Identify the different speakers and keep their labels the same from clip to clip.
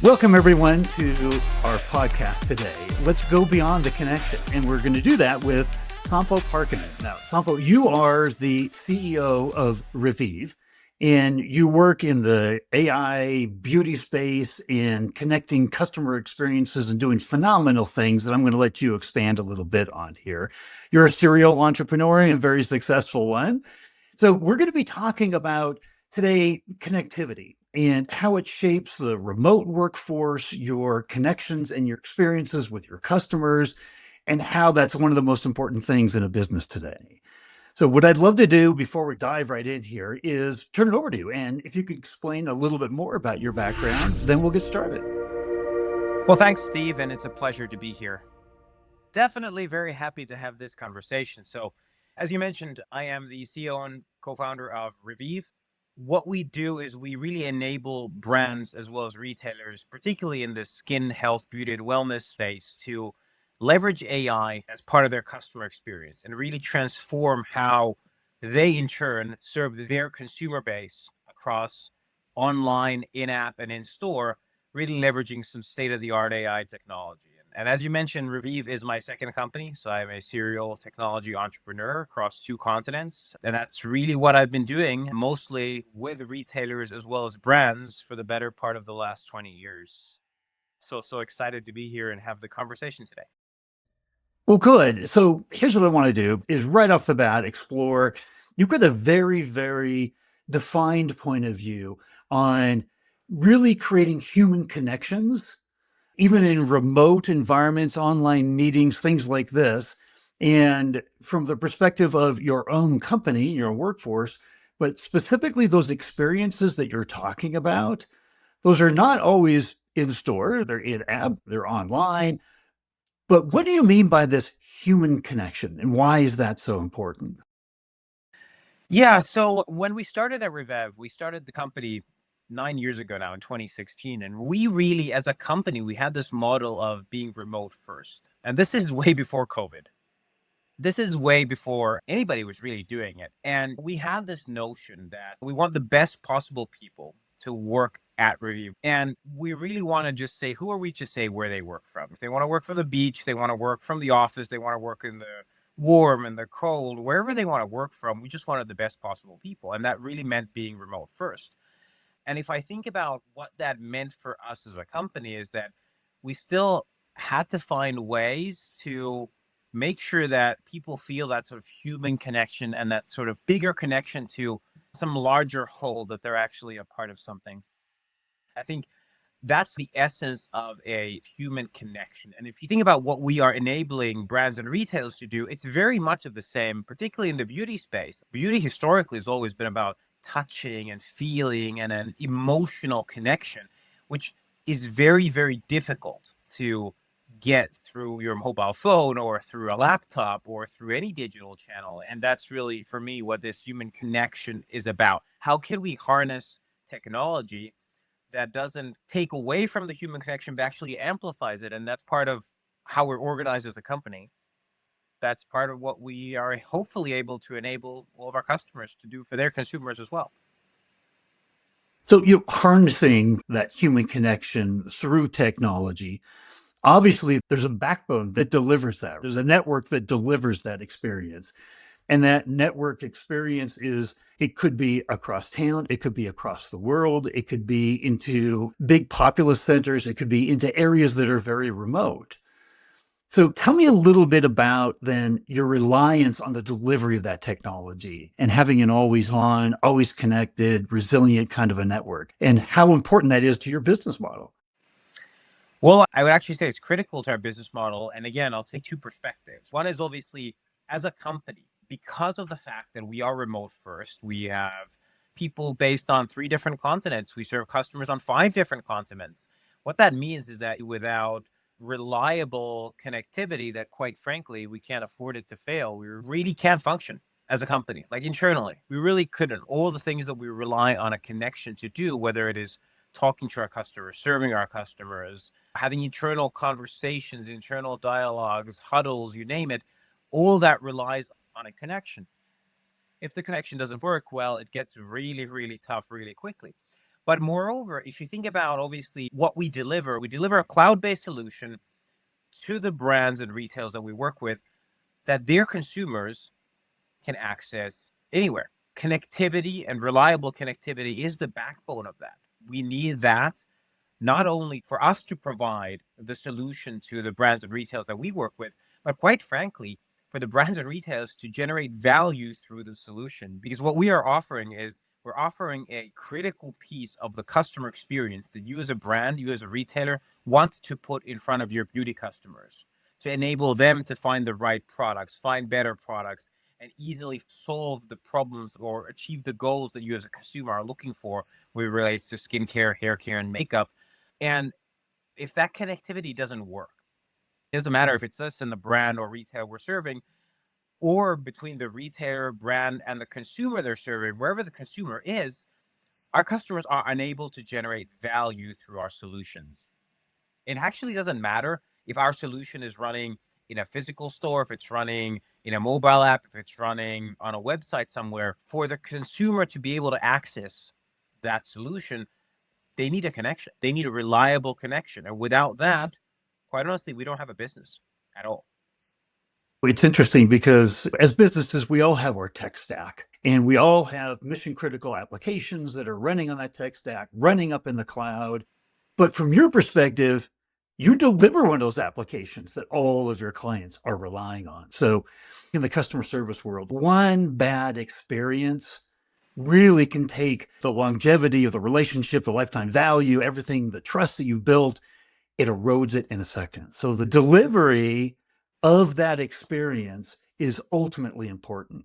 Speaker 1: Welcome, everyone, to our podcast today. Let's go beyond the connection. And we're going to do that with Sampo Parkkinen. Now, Sampo, you are the CEO of Revieve, and you work in the AI beauty space and connecting customer experiences and doing phenomenal things that I'm going to let you expand a little bit on here. You're a serial entrepreneur and a very successful one. So we're going to be talking about today connectivity and how it shapes the remote workforce, your connections and your experiences with your customers, and how that's one of the most important things in a business today. So what I'd love to do before we dive right in here is turn it over to you. And if you could explain a little bit more about your background, then we'll get started.
Speaker 2: Well, thanks, Steve, and it's a pleasure to be here. Definitely very happy to have this conversation. So, as you mentioned, I am the CEO and co-founder of Revieve. What we do is we really enable brands as well as retailers, particularly in the skin health, beauty, and wellness space, to leverage AI as part of their customer experience and really transform how they, in turn, serve their consumer base across online, in-app, and in-store, really leveraging some state-of-the-art AI technology. And as you mentioned, Revieve is my second company. So I'm a serial technology entrepreneur across 2 continents. And that's really what I've been doing, mostly with retailers as well as brands for the better part of the last 20 years. So excited to be here and have the conversation today.
Speaker 1: Well, good. So here's what I want to do is right off the bat, explore. You've got a very, very defined point of view on really creating human connections, even in remote environments, online meetings, things like this. And from the perspective of your own company, your workforce, but specifically those experiences that you're talking about, those are not always in store, they're in app, they're online. But what do you mean by this human connection, and why is that so important?
Speaker 2: Yeah, so when we started at Revive, we started the company 9 years ago now in 2016. And we really, as a company, we had this model of being remote first. And this is way before COVID. This is way before anybody was really doing it. And we had this notion that we want the best possible people to work at Review. And we really want to just say, who are we to say where they work from? If they want to work from the beach, they want to work from the office, they want to work in the warm and the cold, wherever they want to work from, we just wanted the best possible people. And that really meant being remote first. And if I think about what that meant for us as a company, is that we still had to find ways to make sure that people feel that sort of human connection and that sort of bigger connection to some larger whole, that they're actually a part of something. I think that's the essence of a human connection. And if you think about what we are enabling brands and retailers to do, it's very much of the same, particularly in the beauty space. Beauty historically has always been about touching and feeling and an emotional connection, which is very, very difficult to get through your mobile phone or through a laptop or through any digital channel. And that's really, for me, what this human connection is about. How can we harness technology that doesn't take away from the human connection, but actually amplifies it? And that's part of how we're organized as a company. That's part of what we are hopefully able to enable all of our customers to do for their consumers as well.
Speaker 1: So you're harnessing that human connection through technology. Obviously, there's a backbone that delivers that. There's a network that delivers that experience. And that network experience it could be across town, it could be across the world, it could be into big populous centers, it could be into areas that are very remote. So tell me a little bit about then your reliance on the delivery of that technology and having an always on, always connected, resilient kind of a network, and how important that is to your business model.
Speaker 2: Well, I would actually say it's critical to our business model. And again, I'll take 2 perspectives. One is obviously, as a company, because of the fact that we are remote first, we have people based on 3 different continents. We serve customers on 5 different continents. What that means is that without reliable connectivity, that quite frankly, we can't afford it to fail. We really can't function as a company, like internally. We really couldn't. All the things that we rely on a connection to do, whether it is talking to our customers, serving our customers, having internal conversations, internal dialogues, huddles, you name it, all that relies on a connection. If the connection doesn't work, well, it gets really, really tough really quickly. But moreover, if you think about obviously what we deliver a cloud-based solution to the brands and retailers that we work with that their consumers can access anywhere. Connectivity and reliable connectivity is the backbone of that. We need that not only for us to provide the solution to the brands and retailers that we work with, but quite frankly, for the brands and retailers to generate value through the solution. Because what we are offering is we're offering a critical piece of the customer experience that you as a brand, you as a retailer want to put in front of your beauty customers to enable them to find the right products, find better products, and easily solve the problems or achieve the goals that you as a consumer are looking for when it relates to skincare, hair care, and makeup. And if that connectivity doesn't work, it doesn't matter if it's us and the brand or retail we're serving, or between the retailer, brand, and the consumer they're serving, wherever the consumer is, our customers are unable to generate value through our solutions. It actually doesn't matter if our solution is running in a physical store, if it's running in a mobile app, if it's running on a website somewhere. For the consumer to be able to access that solution, they need a connection. They need a reliable connection. And without that, quite honestly, we don't have a business at all.
Speaker 1: It's interesting because as businesses, we all have our tech stack and we all have mission critical applications that are running on that tech stack, running up in the cloud. But from your perspective, you deliver one of those applications that all of your clients are relying on. So in the customer service world, one bad experience really can take the longevity of the relationship, the lifetime value, everything, the trust that you've built, it erodes it in a second. So the delivery of that experience is ultimately important.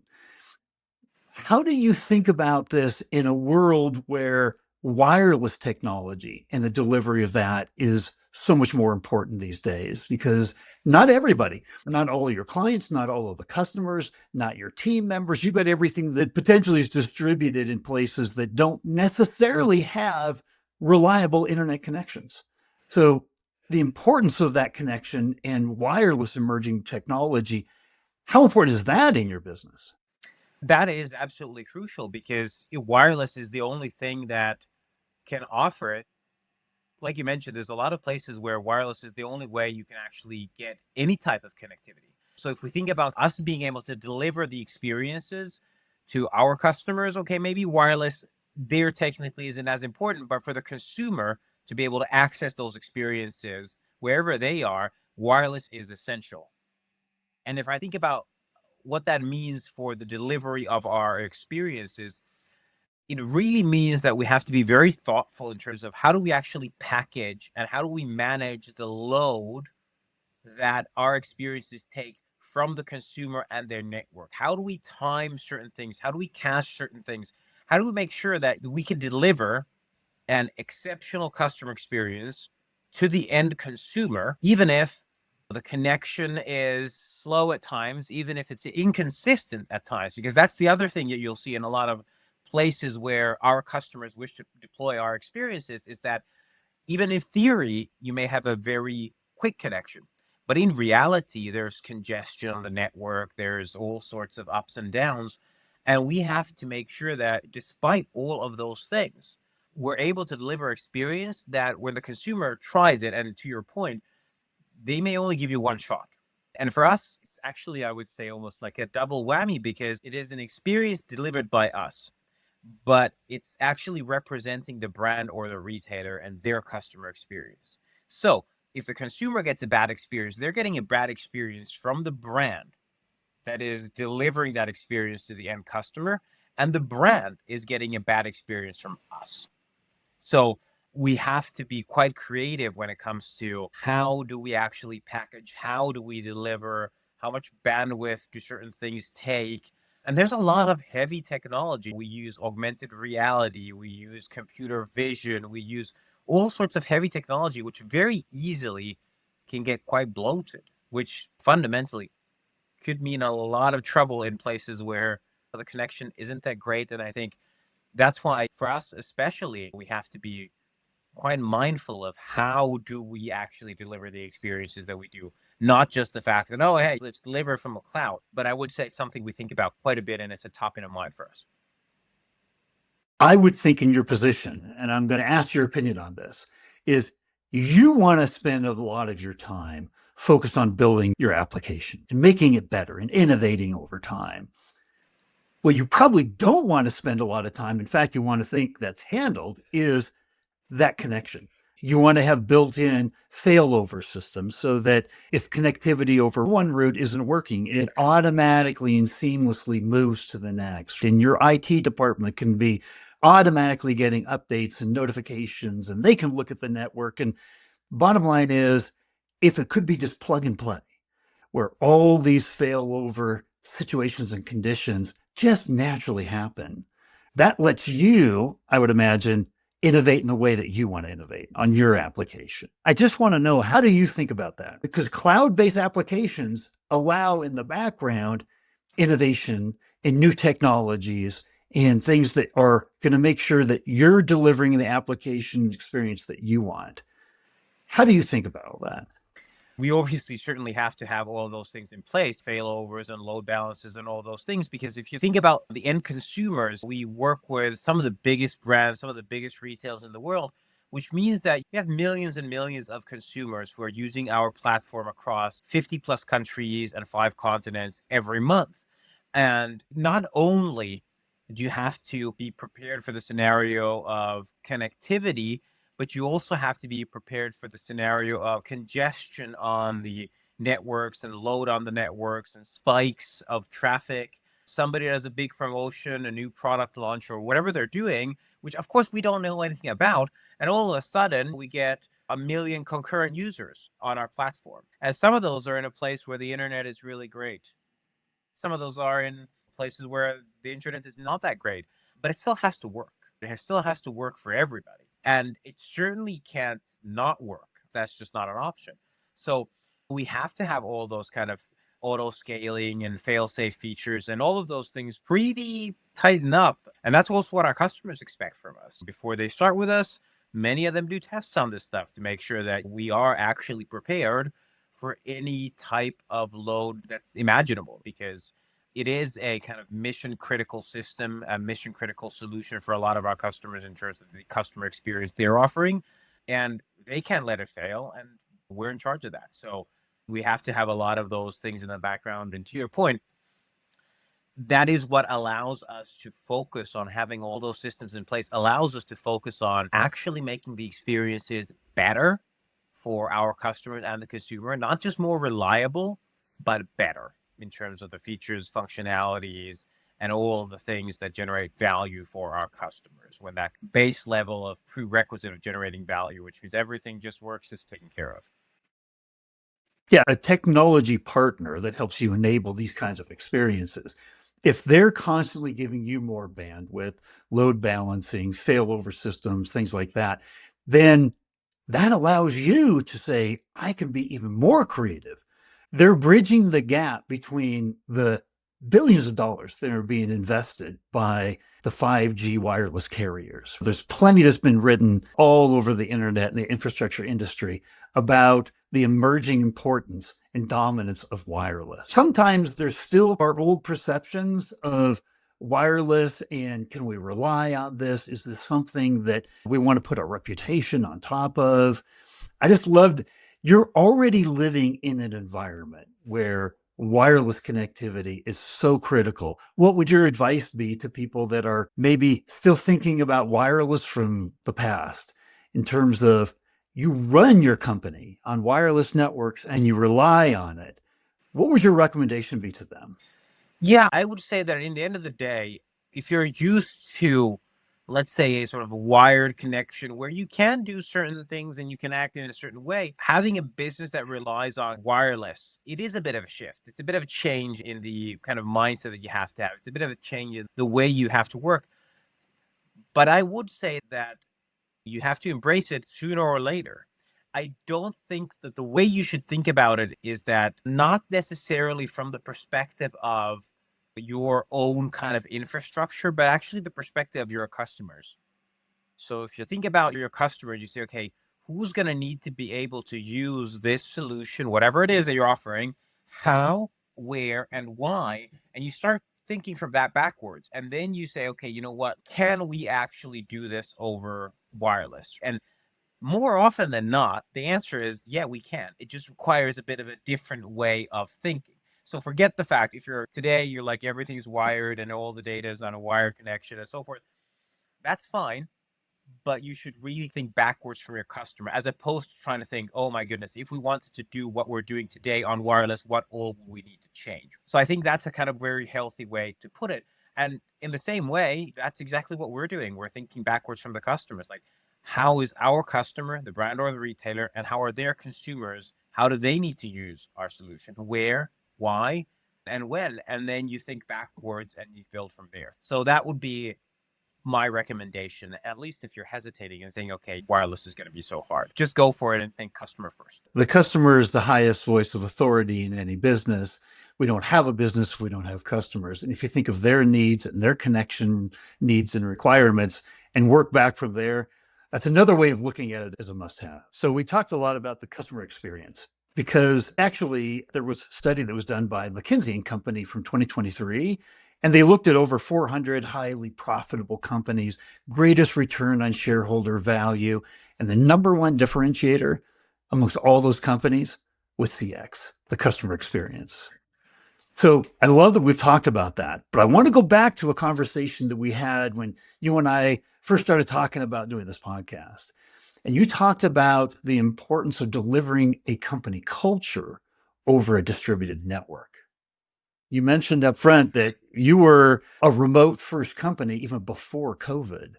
Speaker 1: How do you think about this in a world where wireless technology and the delivery of that is so much more important these days? Because not everybody, not all of your clients, not all of the customers, not your team members, you've got everything that potentially is distributed in places that don't necessarily have reliable internet connections. So the importance of that connection and wireless emerging technology, how important is that in your business?
Speaker 2: That is absolutely crucial because wireless is the only thing that can offer it. Like you mentioned, there's a lot of places where wireless is the only way you can actually get any type of connectivity. So if we think about us being able to deliver the experiences to our customers, okay, maybe wireless there technically isn't as important, but for the consumer to be able to access those experiences wherever they are, wireless is essential. And if I think about what that means for the delivery of our experiences, it really means that we have to be very thoughtful in terms of how do we actually package and how do we manage the load that our experiences take from the consumer and their network. How do we time certain things? How do we cache certain things? How do we make sure that we can deliver an exceptional customer experience to the end consumer, even if the connection is slow at times, even if it's inconsistent at times? Because that's the other thing that you'll see in a lot of places where our customers wish to deploy our experiences is that even in theory, you may have a very quick connection. But in reality, there's congestion on the network, there's all sorts of ups and downs. And we have to make sure that despite all of those things, we're able to deliver experience that when the consumer tries it, and to your point, they may only give you one shot. And for us, it's actually, I would say, almost like a double whammy because it is an experience delivered by us, but it's actually representing the brand or the retailer and their customer experience. So if the consumer gets a bad experience, they're getting a bad experience from the brand that is delivering that experience to the end customer, and the brand is getting a bad experience from us. So we have to be quite creative when it comes to how do we actually package, how do we deliver, how much bandwidth do certain things take. And there's a lot of heavy technology. We use augmented reality, we use computer vision, we use all sorts of heavy technology, which very easily can get quite bloated, which fundamentally could mean a lot of trouble in places where the connection isn't that great. And I think that's why for us especially, we have to be quite mindful of how do we actually deliver the experiences that we do, not just the fact that, oh, hey, let's deliver from a cloud. But I would say it's something we think about quite a bit, and it's a topic of mind for us.
Speaker 1: I would think in your position, and I'm going to ask your opinion on this, is you want to spend a lot of your time focused on building your application and making it better and innovating over time. What you probably don't want to spend a lot of time, in fact, you want to think that's handled, is that connection. You want to have built-in failover systems so that if connectivity over one route isn't working, it automatically and seamlessly moves to the next. And your IT department can be automatically getting updates and notifications, and they can look at the network. And bottom line is, if it could be just plug and play, where all these failover situations and conditions just naturally happen, that lets you, I would imagine, innovate in the way that you want to innovate on your application. I just want to know, how do you think about that? Because cloud-based applications allow in the background innovation and new technologies and things that are going to make sure that you're delivering the application experience that you want. How do you think about all that?
Speaker 2: We obviously certainly have to have all of those things in place, failovers and load balances and all those things, because if you think about the end consumers, we work with some of the biggest brands, some of the biggest retailers in the world, which means that you have millions and millions of consumers who are using our platform across 50 plus countries and 5 continents every month. And not only do you have to be prepared for the scenario of connectivity, but you also have to be prepared for the scenario of congestion on the networks and load on the networks and spikes of traffic. Somebody has a big promotion, a new product launch, or whatever they're doing, which of course we don't know anything about. And all of a sudden we get a million concurrent users on our platform. And some of those are in a place where the internet is really great. Some of those are in places where the internet is not that great, but it still has to work. It still has to work for everybody. And it certainly can't not work. That's just not an option. So we have to have all those kind of auto scaling and fail safe features and all of those things pretty tighten up. And that's also what our customers expect from us. Before they start with us, many of them do tests on this stuff to make sure that we are actually prepared for any type of load that's imaginable, because it is a kind of mission critical system, a mission critical solution for a lot of our customers in terms of the customer experience they're offering, and they can't let it fail. And we're in charge of that. So we have to have a lot of those things in the background. And to your point, that is what allows us to focus on having all those systems in place, allows us to focus on actually making the experiences better for our customers and the consumer, not just more reliable, but better in terms of the features, functionalities, and all of the things that generate value for our customers. When that base level of prerequisite of generating value, which means everything just works, is taken care of.
Speaker 1: Yeah, a technology partner that helps you enable these kinds of experiences. If they're constantly giving you more bandwidth, load balancing, failover systems, things like that, then that allows you to say, I can be even more creative. They're bridging the gap between the billions of dollars that are being invested by the 5G wireless carriers. There's plenty that's been written all over the internet and the infrastructure industry about the emerging importance and dominance of wireless. Sometimes there's still our old perceptions of wireless and can we rely on this? Is this something that we want to put our reputation on top of? I just loved, you're already living in an environment where wireless connectivity is so critical. What would your advice be to people that are maybe still thinking about wireless from the past, in terms of you run your company on wireless networks and you rely on it? What would your recommendation be to them?
Speaker 2: Yeah, I would say that in the end of the day, if you're used to, let's say, a sort of a wired connection where you can do certain things and you can act in a certain way, having a business that relies on wireless, it is a bit of a shift. It's a bit of a change in the kind of mindset that you have to have. It's a bit of a change in the way you have to work. But I would say that you have to embrace it sooner or later. I don't think that the way you should think about it is that, not necessarily from the perspective of your own kind of infrastructure, but actually the perspective of your customers. So if you think about your customer, you say, okay, who's going to need to be able to use this solution, whatever it is that you're offering, how, where, and why? And you start thinking from that backwards. And then you say, okay, you know what? Can we actually do this over wireless? And more often than not, the answer is, yeah, we can. It just requires a bit of a different way of thinking. So forget the fact if you're today, you're like everything's wired and all the data is on a wire connection and so forth. That's fine, but you should really think backwards from your customer as opposed to trying to think, oh my goodness, if we wanted to do what we're doing today on wireless, what all will we need to change? So I think that's a kind of very healthy way to put it. And in the same way, that's exactly what we're doing. We're thinking backwards from the customers. Like, how is our customer, the brand or the retailer, and how are their consumers? How do they need to use our solution? Where, why, and when? And then you think backwards and you build from there. So that would be my recommendation, at least if you're hesitating and saying, okay, wireless is going to be so hard, just go for it and think customer first.
Speaker 1: The customer is the highest voice of authority in any business. We don't have a business if we don't have customers. And if you think of their needs and their connection needs and requirements and work back from there, that's another way of looking at it as a must-have. So we talked a lot about the customer experience because actually there was a study that was done by McKinsey and Company from 2023, and they looked at over 400 highly profitable companies, greatest return on shareholder value, and the number one differentiator amongst all those companies with CX, the customer experience. So I love that we've talked about that, but I want to go back to a conversation that we had when you and I first started talking about doing this podcast. And you talked about the importance of delivering a company culture over a distributed network. You mentioned up front that you were a remote first company even before COVID.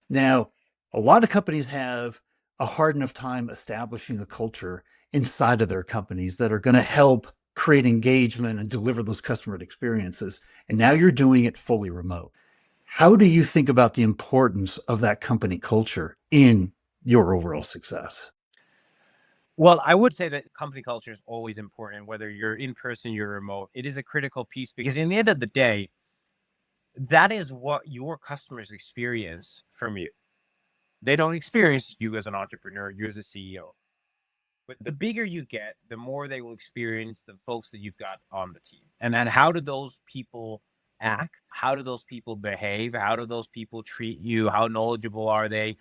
Speaker 1: Now, a lot of companies have a hard enough time establishing a culture inside of their companies that are going to help create engagement and deliver those customer experiences. And now you're doing it fully remote. How do you think about the importance of that company culture in your overall success?
Speaker 2: Well, I would say that company culture is always important, whether you're in person, you're remote. It is a critical piece because in the end of the day, that is what your customers experience from you. They don't experience you as an entrepreneur, you as a CEO. But the bigger you get, the more they will experience the folks that you've got on the team. And then how do those people act? How do those people behave? How do those people treat you? How knowledgeable are they?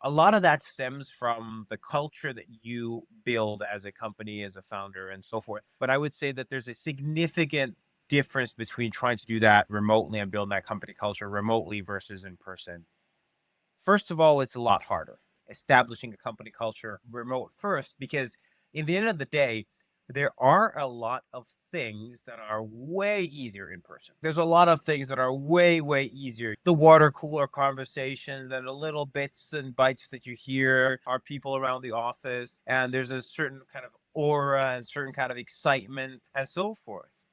Speaker 2: A lot of that stems from the culture that you build as a company, as a founder, and so forth. But I would say that there's a significant difference between trying to do that remotely and build that company culture remotely versus in person. First of all, it's a lot harder establishing a company culture remote first, because in the end of the day, there are a lot of things that are way easier in person. There's a lot of things that are way, way easier. The water cooler conversations and the little bits and bites that you hear are people around the office, and there's a certain kind of aura and certain kind of excitement and so forth.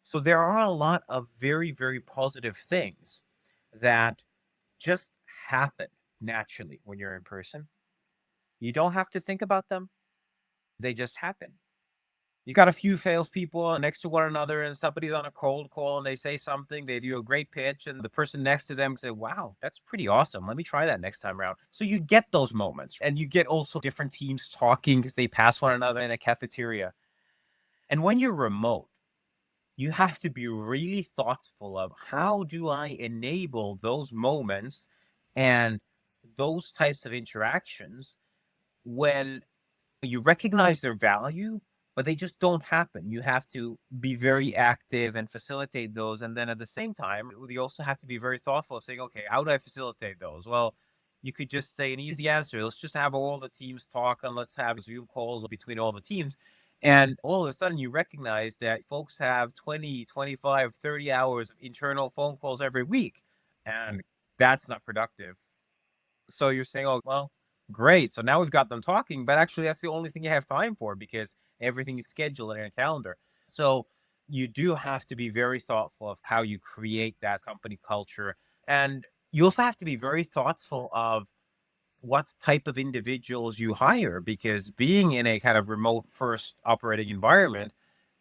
Speaker 2: So there are a lot of very, very positive things that just happen naturally when you're in person. You don't have to think about them. They just happen. You got a few salespeople next to one another and somebody's on a cold call and they say something, they do a great pitch and the person next to them say, wow, that's pretty awesome. Let me try that next time around. So you get those moments and you get also different teams talking because they pass one another in a cafeteria. And when you're remote, you have to be really thoughtful of how do I enable those moments and those types of interactions when you recognize their value, but they just don't happen. You have to be very active and facilitate those. And then at the same time, you also have to be very thoughtful of saying, okay, how do I facilitate those? Well, you could just say an easy answer. Let's just have all the teams talk and let's have Zoom calls between all the teams. And all of a sudden you recognize that folks have 20, 25, 30 hours of internal phone calls every week. And that's not productive. So you're saying, oh, well, great. So now we've got them talking, but actually that's the only thing you have time for because everything is scheduled in a calendar. So you do have to be very thoughtful of how you create that company culture. And you also have to be very thoughtful of what type of individuals you hire, because being in a kind of remote first operating environment,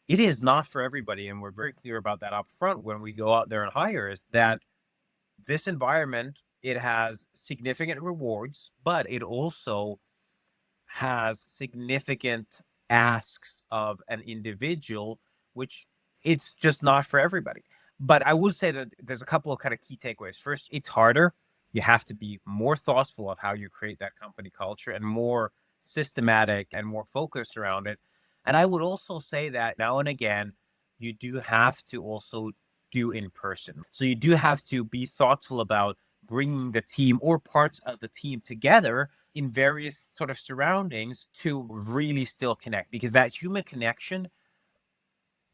Speaker 2: it is not for everybody. And we're very clear about that up front when we go out there and hire, is that this environment, it has significant rewards, but it also has significant asks of an individual, which it's just not for everybody. But I would say that there's a couple of kind of key takeaways. First, it's harder. You have to be more thoughtful of how you create that company culture and more systematic and more focused around it. And I would also say that now and again, you do have to also do in person. So you do have to be thoughtful about bringing the team or parts of the team together in various sort of surroundings to really still connect, because that human connection,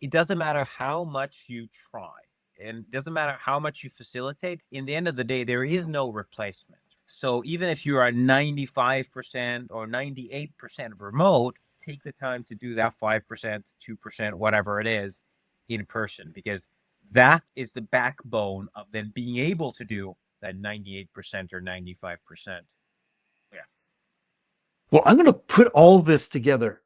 Speaker 2: it doesn't matter how much you try and it doesn't matter how much you facilitate. In the end of the day, there is no replacement. So even if you are 95% or 98% remote, take the time to do that 5%, 2%, whatever it is, in person, because that is the backbone of then being able to do that 98% or 95%. Yeah.
Speaker 1: Well, I'm going to put all this together.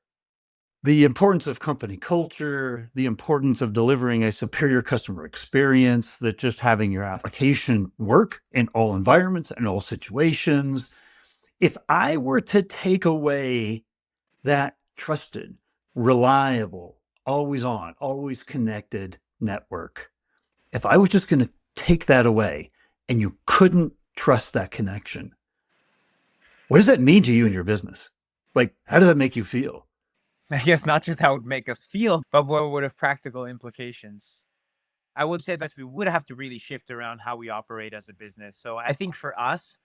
Speaker 1: The importance of company culture, the importance of delivering a superior customer experience, that just having your application work in all environments and all situations. If I were to take away that trusted, reliable, always on, always connected network, if I was just going to take that away and you couldn't trust that connection, what does that mean to you and your business? Like, how does that make you feel?
Speaker 3: I guess not just how it would make us feel, but what would have practical implications. I would say that we would have to really shift around how we operate as a business. So I think for us,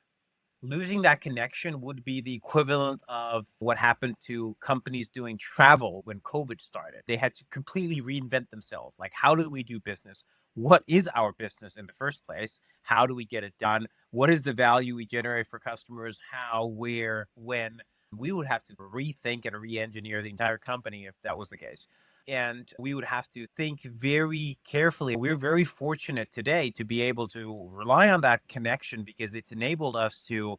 Speaker 3: losing that connection would be the equivalent of what happened to companies doing travel when COVID started. They had to completely reinvent themselves. Like, how do we do business? What is our business in the first place? How do we get it done? What is the value we generate for customers? How, where, when? We would have to rethink and re-engineer the entire company if that was the case. And we would have to think very carefully. We're very fortunate today to be able to rely on that connection because it's enabled us to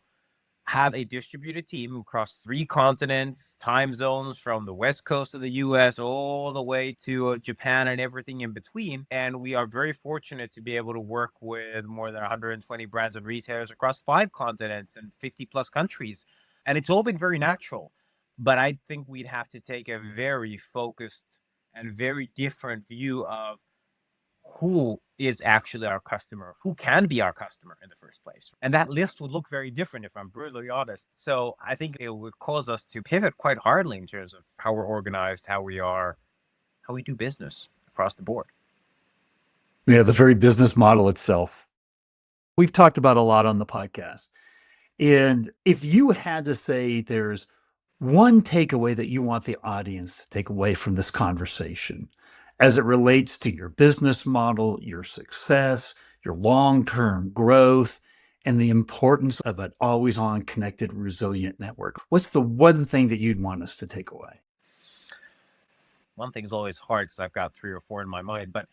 Speaker 3: have a distributed team across 3 continents, time zones from the West Coast of the US all the way to Japan and everything in between. And we are very fortunate to be able to work with more than 120 brands and retailers across 5 continents and 50 plus countries. And it's all been very natural. But I think we'd have to take a very focused and very different view of who is actually our customer, who can be our customer in the first place. And that list would look very different if I'm brutally honest. So I think it would cause us to pivot quite hardly in terms of how we're organized, how we are, how we do business across the board.
Speaker 1: Yeah, the very business model itself. We've talked about a lot on the podcast. And if you had to say there's one takeaway that you want the audience to take away from this conversation as it relates to your business model, your success, your long-term growth, and the importance of an always-on connected, resilient network, what's the one thing that you'd want us to take away?
Speaker 2: One thing is always hard because I've got 3 or 4 in my mind, but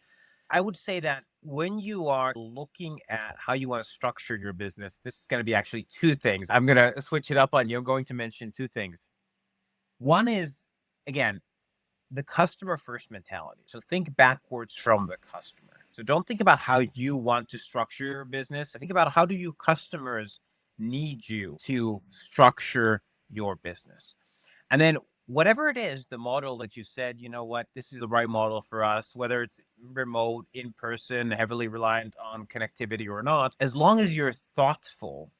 Speaker 2: I would say that when you are looking at how you want to structure your business, this is going to be actually 2 things. I'm going to switch it up on you. I'm going to mention 2 things. One is, again, the customer first mentality. So think backwards from the customer. So don't think about how you want to structure your business. Think about how do your customers need you to structure your business. And then whatever it is, the model that you said, you know what, this is the right model for us, whether it's remote, in person, heavily reliant on connectivity or not, as long as you're thoughtful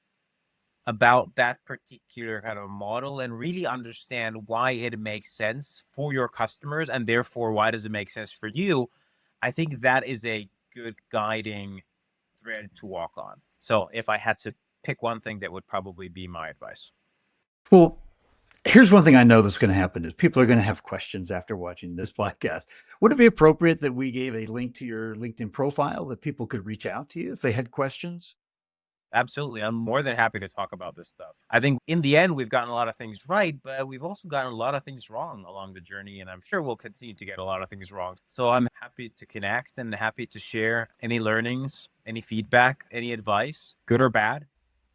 Speaker 2: about that particular kind of model and really understand why it makes sense for your customers and therefore why does it make sense for you, I think that is a good guiding thread to walk on. So if I had to pick one thing, that would probably be my advice.
Speaker 1: Well, here's one thing I know that's going to happen is people are going to have questions after watching this podcast. Would it be appropriate that we gave a link to your LinkedIn profile that people could reach out to you if they had questions?
Speaker 2: Absolutely. I'm more than happy to talk about this stuff. I think in the end, we've gotten a lot of things right, but we've also gotten a lot of things wrong along the journey. And I'm sure we'll continue to get a lot of things wrong. So I'm happy to connect and happy to share any learnings, any feedback, any advice, good or bad.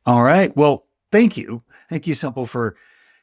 Speaker 1: All right. Well, thank you. Thank you, Sampo, for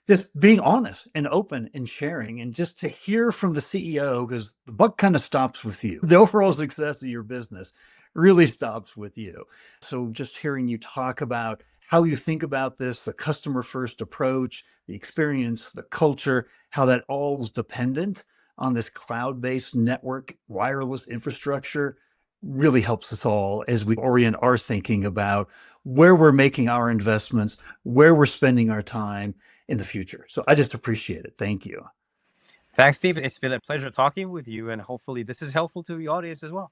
Speaker 1: just being honest and open and sharing, and just to hear from the CEO, because the buck kind of stops with you. The overall success of your business really stops with you. So just hearing you talk about how you think about this, the customer first approach, the experience, the culture, how that all is dependent on this cloud-based network, wireless infrastructure, really helps us all as we orient our thinking about where we're making our investments, where we're spending our time in the future. So I just appreciate it. Thank you.
Speaker 3: Thanks, Steve. It's been a pleasure talking with you, and hopefully this is helpful to the audience as well.